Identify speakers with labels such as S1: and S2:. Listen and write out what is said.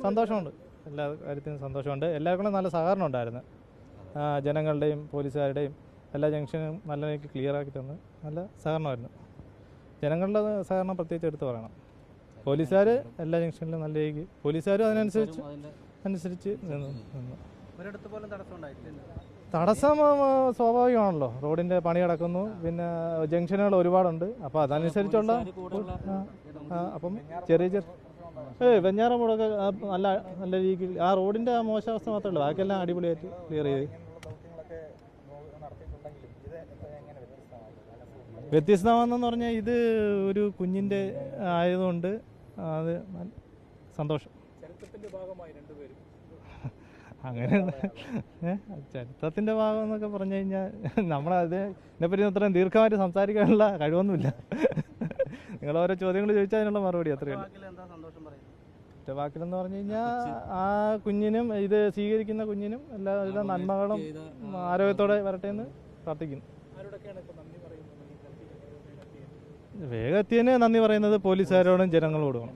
S1: സന്തോഷമുണ്ട്. എല്ലാ കാര്യത്തിനും സന്തോഷമുണ്ട്. എല്ലാവർക്കും നല്ല സഹകരണം ഉണ്ടായിരുന്നു. ജനങ്ങളുടെയും പോലീസുകാരുടെയും എല്ലാ ജംഗ്ഷനും നല്ല രീതിക്ക് ക്ലിയർ ആക്കി തന്ന് നല്ല സഹകരണമായിരുന്നു. ജനങ്ങളുടെ സഹകരണം പ്രത്യേകിച്ച് എടുത്ത് പറയണം. പോലീസുകാർ എല്ലാ ജംഗ്ഷനിലും നല്ല രീതിക്ക് പോലീസുകാരും അതിനനുസരിച്ച് നിന്നു. തടസ്സം സ്വാഭാവികമാണല്ലോ. റോഡിൻ്റെ പണി നടക്കുന്നു, പിന്നെ ജംഗ്ഷനുകൾ ഒരുപാടുണ്ട്. അപ്പോൾ അതനുസരിച്ചുള്ള അപ്പം ചെറിയ വെഞ്ഞാറമൂടൊക്കെ നല്ല നല്ല രീതിയിൽ ആ റോഡിൻ്റെ മോശാവസ്ഥ മാത്രമേ ഉള്ളൂ, ബാക്കിയെല്ലാം അടിപൊളിയായിട്ട് ക്ലിയർ ചെയ്ത്. വ്യത്യസ്തമാണെന്ന് പറഞ്ഞാൽ ഇത് ഒരു കുഞ്ഞിൻ്റെ ആയതുകൊണ്ട് അത് സന്തോഷം. അങ്ങനെ ചരിത്രത്തിൻ്റെ ഭാഗം എന്നൊക്കെ പറഞ്ഞു കഴിഞ്ഞാൽ നമ്മളത് ഇതിനെപ്പറ്റി അത്രയും ദീർഘമായിട്ട് സംസാരിക്കാനുള്ള കഴിവൊന്നുമില്ല. നിങ്ങൾ ഓരോ ചോദ്യങ്ങൾ ചോദിച്ചാൽ അതിനുള്ള മറുപടി അത്രയുള്ളൂ. ഒറ്റ വാക്കിലെന്ന് പറഞ്ഞു കഴിഞ്ഞാൽ ആ കുഞ്ഞിനും ഇത് സ്വീകരിക്കുന്ന കുഞ്ഞിനും എല്ലാ നന്മകളും ആരോഗ്യത്തോടെ വരട്ടെ എന്ന് പ്രാർത്ഥിക്കുന്നു. വേഗം എത്തിയതിന് നന്ദി പറയുന്നത് പോലീസുകാരോടും ജനങ്ങളോടുമാണ്.